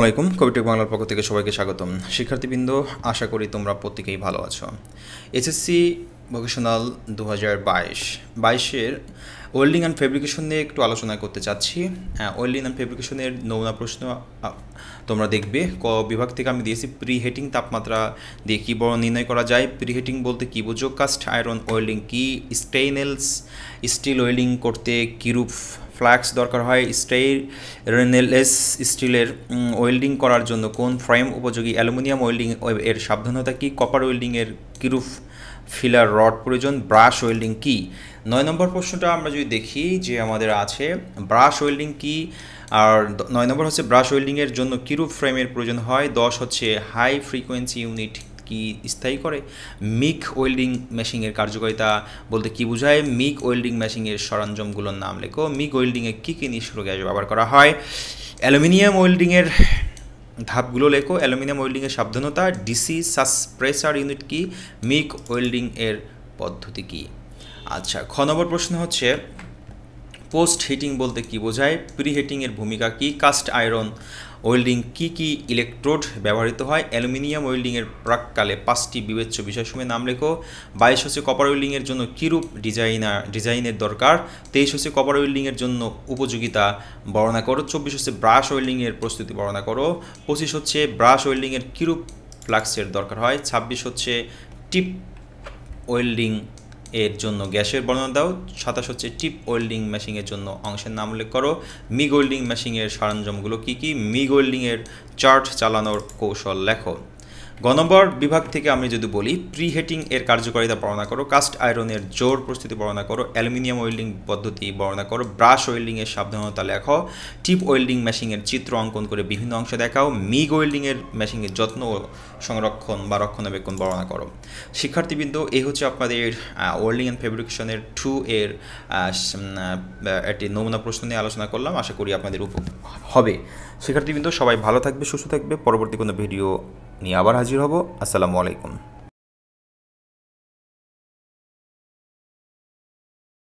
আলাইকুম, কবির বাংলার পক্ষ থেকে সবাইকে স্বাগতম। শিক্ষার্থীবৃন্দ, আশা করি তোমরা প্রত্যেকেই ভালো আছো। এসএসসি ভোকেশনাল 2022-22-এর ওয়েল্ডিং অ্যান্ড ফেব্রিকেশন নিয়ে একটু আলোচনা করতে চাচ্ছি। ওয়েল্ডিং অ্যান্ড ফেব্রিকেশনের নমুনা প্রশ্ন তোমরা দেখবে। ক বিভাগ থেকে আমি দিয়েছি প্রি হিটিং তাপমাত্রা দিয়ে কী বড় নির্ণয় করা যায়। প্রি হিটিং বলতে কী বুঝো, কাস্ট আয়রন ওয়েল্ডিং কি, স্টেইনলেস স্টিল ওয়েল্ডিং করতে কীরূপ ফ্ল্যাক্স দরকার হয়, স্টেইনলেস স্টিলের ওয়েল্ডিং করার জন্য কোন ফ্রেম উপযোগী, অ্যালুমিনিয়াম ওয়েল্ডিং এর সাবধানতা কী, কপার ওয়েল্ডিংয়ের কীরূপ ফিলার রড প্রয়োজন, ব্রাশ ওয়েল্ডিং কী। 9 নম্বর প্রশ্নটা আমরা যদি দেখি যে আমাদের আছে ব্রাশ ওয়েল্ডিং কী, আর 9 নম্বর হচ্ছে ব্রাশ ওয়েল্ডিংয়ের জন্য কীরূপ ফ্রেমের প্রয়োজন হয়। 10 হচ্ছে হাই ফ্রিকোয়েন্সি ইউনিট কি স্থায়ী করে। মিগ ওয়েল্ডিং মেশিনের কার্যকারিতা বলতে কী বোঝায়। মিগ ওয়েল্ডিং মেশিনের সরঞ্জামগুলোর নাম লেখো। মিগ ওয়েল্ডিংয়ে কী কী নিষ্ক্রিয় গ্যাস ব্যবহার করা হয়। অ্যালুমিনিয়াম ওয়েল্ডিংয়ের ধাপগুলো লেখো। অ্যালুমিনিয়াম ওয়েল্ডিংয়ের সাবধানতা, ডিসি সাসপ্রেসার ইউনিট কি, মিগ ওয়েল্ডিং এর পদ্ধতি কি। আচ্ছা, খ নম্বর প্রশ্ন হচ্ছে পোস্ট হিটিং বলতে কী বোঝায়, প্রি হিটিংয়ের ভূমিকা কী, কাস্ট আয়রন ওয়েল্ডিং কী কী ইলেকট্রোড ব্যবহৃত হয়, অ্যালুমিনিয়াম ওয়েল্ডিংয়ের প্রাককালে 5টি বিবেচ্য বিষয়সমূহের নাম লেখো। 22 হচ্ছে কপার ওয়েল্ডিংয়ের জন্য কীরূপ ডিজাইনের দরকার। 23 হচ্ছে কপার ওয়েল্ডিংয়ের জন্য উপযোগিতা বর্ণনা করো। 24 হচ্ছে ব্রাশ ওয়েল্ডিংয়ের প্রস্তুতি বর্ণনা করো। 25 হচ্ছে ব্রাশ ওয়েল্ডিংয়ের কীরূপ ফ্লাক্সের দরকার হয়। 26 হচ্ছে টিপ ওয়েল্ডিং এর জন্য গ্যাসের বর্ণনা দাও। 27 হচ্ছে টিপ ওয়েল্ডিং মেশিনের জন্য অংশের নাম উল্লেখ করো। মিগ ওয়েল্ডিং মেশিনের সরঞ্জামগুলো কী কী, মিগ ওয়েল্ডিংয়ের চার্ট চালানোর কৌশল লেখো। গ নম্বর বিভাগ থেকে আমি যদি বলি প্রি হিটিং এর কার্যকারিতা বর্ণনা করো, কাস্ট আয়রনের জোর প্রস্তুতি বর্ণনা করো, অ্যালুমিনিয়াম ওয়েল্ডিং পদ্ধতি বর্ণনা করো, ব্রাশ ওয়েল্ডিংয়ের সাবধানতা লেখো, টিপ ওয়েল্ডিং মেশিনের চিত্র অঙ্কন করে বিভিন্ন অংশ দেখাও, মিগ ওয়েল্ডিংয়ের মেশিনের যত্ন ও সংরক্ষণ বা রক্ষণাবেক্ষণ বর্ণনা করো। শিক্ষার্থীবৃন্দ, এই হচ্ছে আপনাদের ওয়েল্ডিং অ্যান্ড ফেব্রিকেশনের 2 এর একটি নমুনা প্রশ্ন নিয়ে আলোচনা করলাম। আশা করি আপনাদের হবে। শিক্ষার্থীবৃন্দ, সবাই ভালো থাকবে, সুস্থ থাকবে। পরবর্তী কোনো ভিডিও নিয়ে আবার হাজির হব। আসসালামু আলাইকুম।